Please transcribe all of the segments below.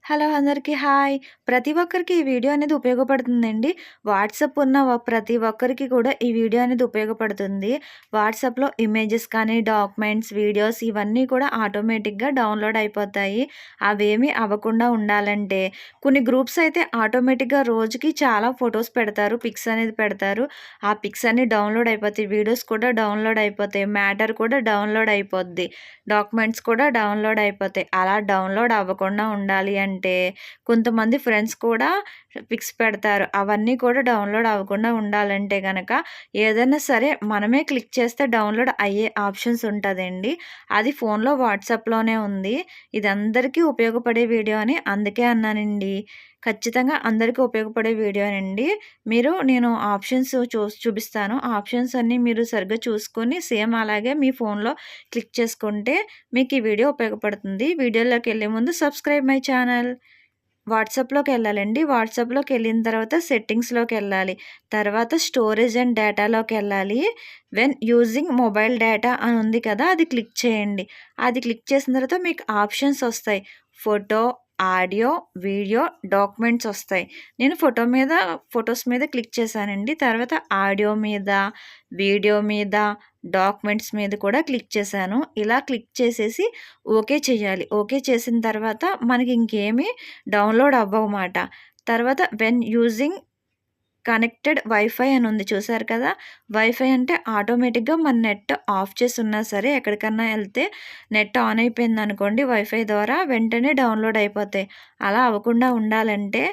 Hello అందరికీ hi. ప్రతి ఒక్కరికి ఈ వీడియో అనేది ఉపయోగపడుతుందండి. వాట్సాప్ ఉన్న ప్రతి ఒక్కరికి కూడా ఈ వీడియో అనేది ఉపయోగపడుతుంది. వాట్సాప్‌లో ఇమేజెస్ కానీ, డాక్యుమెంట్స్, వీడియోస్ ఇవన్నీ కూడా ఆటోమేటిక్‌గా డౌన్‌లోడ్ అయిపోతాయి. అవేమీ అవ్వకుండా ఉండాలంటే కొన్ని గ్రూప్స్ అయితే ఆటోమేటిక్‌గా రోజుకి చాలా ఫోటోస్ పెడతారు. పిక్స్ అనేది పెడతారు. ఆ పిక్స్ అన్నీ డౌన్‌లోడ్ అయిపోతాయి. వీడియోస్ కూడా డౌన్‌లోడ్ అయిపోతాయి. మ్యాటర్ కూడా డౌన్‌లోడ్ అయిపోద్ది. డాక్యుమెంట్స్ కూడా డౌన్‌లోడ్ అయిపోతాయి. అలా డౌన్‌లోడ్ అవ్వకుండా ఉండాలి అంటే కొంతమంది ఫ్రెండ్స్ కూడా పిక్స్ పెడతారు. అవన్నీ కూడా డౌన్‌లోడ్ అవ్వకుండా ఉండాలంటే గనక ఏదైనా సరే మనమే క్లిక్ చేస్తే డౌన్‌లోడ్ అయ్యే ఆప్షన్స్ ఉంటదండి. అది ఫోన్‌లో వాట్సాప్‌లోనే ఉంది. ఇది అందరికీ ఉపయోగపడే వీడియో అని అందుకే అన్నానండి. ఖచ్చితంగా అందరికీ ఉపయోగపడే వీడియోనండి. నేను ఆప్షన్స్ చూపిస్తాను. ఆ ఆప్షన్స్ అన్నీ మీరు సరిగ్గా చూసుకొని సేమ్ అలాగే మీ ఫోన్‌లో క్లిక్ చేసుకుంటే మీకు ఈ వీడియో ఉపయోగపడుతుంది. వీడియోలోకెళ్ళే ముందు సబ్స్క్రైబ్ మై ఛానల్. వాట్సాప్‌లోకెళ్ళాలండి. వాట్సాప్‌లోకెళ్ళిన తర్వాత సెట్టింగ్స్‌లోకెళ్ళాలి. తర్వాత స్టోరేజ్ అండ్ డేటాలోకెళ్ళాలి. వెన్ యూజింగ్ మొబైల్ డేటా అని ఉంది కదా! అది క్లిక్ చేయండి. అది క్లిక్ చేసిన తర్వాత మీకు ఆప్షన్స్ ఒస్తాయి. ఫోటో, ఆడియో, వీడియో, డాక్యుమెంట్స్ ఒస్తాయి. నేను ఫోటోస్ మీద క్లిక్ చేశానండి. తర్వాత ఆడియో మీద, వీడియో మీద, డాక్యుమెంట్స్ మీద కూడా క్లిక్ చేశాను. ఇలా క్లిక్ చేసేసి ఓకే చేయాలి. ఓకే చేసిన తర్వాత మనకి ఇంకేమి డౌన్‌లోడ్ అవ్వవుమాట. తర్వాత వెన్ యూజింగ్ కనెక్టెడ్ వైఫై అని ఉంది చూసారు కదా! వైఫై అంటే ఆటోమేటిక్‌గా మన నెట్ ఆఫ్ చేసున్నా సరే ఎక్కడికన్నా ఎళ్తే నెట్ ఆన్ అయిపోయిందనుకోండి వైఫై ద్వారా వెంటనే డౌన్‌లోడ్ అయిపోతాయి. అలా అవ్వకుండా ఉండాలంటే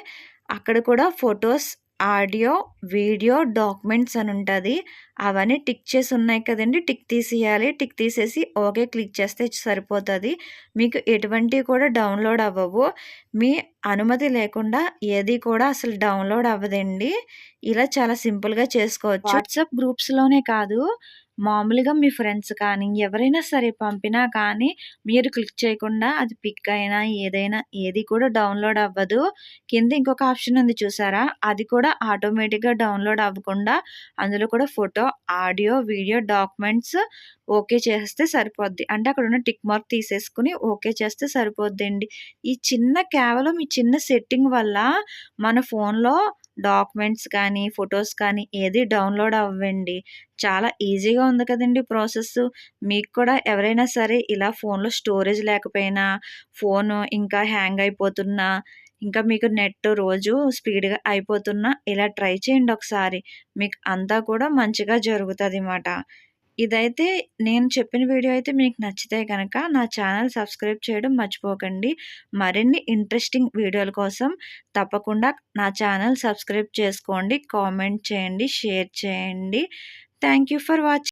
అక్కడ కూడా ఫోటోస్, ఆడియో, వీడియో, డాక్యుమెంట్స్ అని ఉంటది. అవన్నీ టిక్ చేసి ఉన్నాయి కదండీ! టిక్ తీసేయాలి. టిక్ తీసేసి ఓకే క్లిక్ చేస్తే సరిపోతది. మీకు ఎటువంటివి కూడా డౌన్‌లోడ్ అవ్వవు. మీ అనుమతి లేకుండా ఏది కూడా అసలు డౌన్‌లోడ్ అవ్వదండి. ఇలా చాలా సింపుల్‌గా చేసుకోవచ్చు. వాట్సాప్ గ్రూప్స్‌లోనే కాదు, మామూలుగా మీ ఫ్రెండ్స్ కానీ, ఎవరైనా సరే పంపినా కానీ మీరు క్లిక్ చేయకుండా అది పిక్ అయినా, ఏదైనా ఏది కూడా డౌన్‌లోడ్ అవ్వదు. కింద ఇంకొక ఆప్షన్ ఉంది చూసారా? అది కూడా ఆటోమేటిక్‌గా డౌన్‌లోడ్ అవ్వకుండా అందులో కూడా photo, audio, video, documents okay చేసేస్తే సరిపోద్ది. అంటే అక్కడున్న టిక్ మార్క్ తీసేసుకొని ఓకే చేస్తే సరిపోద్దండి. కేవలం ఈ చిన్న సెట్టింగ్ వల్ల మన ఫోన్‌లో డాక్యుమెంట్స్ కానీ, ఫోటోస్ కానీ ఏది డౌన్‌లోడ్ అవ్వండి. చాలా ఈజీగా ఉంది కదండీ ప్రాసెస్సు. మీకు కూడా ఎవరైనా సరే ఇలా ఫోన్‌లో స్టోరేజ్ లేకపోయినా, ఫోను ఇంకా హ్యాంగ్ అయిపోతున్నా, ఇంకా మీకు నెట్ రోజు స్పీడ్‌గా అయిపోతున్నా ఇలా ట్రై చేయండి ఒకసారి. మీకు అంతా కూడా మంచిగా జరుగుతదిమాట. ఇదైతే నేను చెప్పిన వీడియో అయితే మీకు నచ్చితే గనక నా ఛానల్ సబ్స్క్రైబ్ చేయడం మర్చిపోకండి. మరిన్ని ఇంట్రెస్టింగ్ వీడియోల కోసం తప్పకుండా నా ఛానల్ సబ్స్క్రైబ్ చేసుకోండి. కామెంట్ చేయండి, షేర్ చేయండి. Thank you for watching.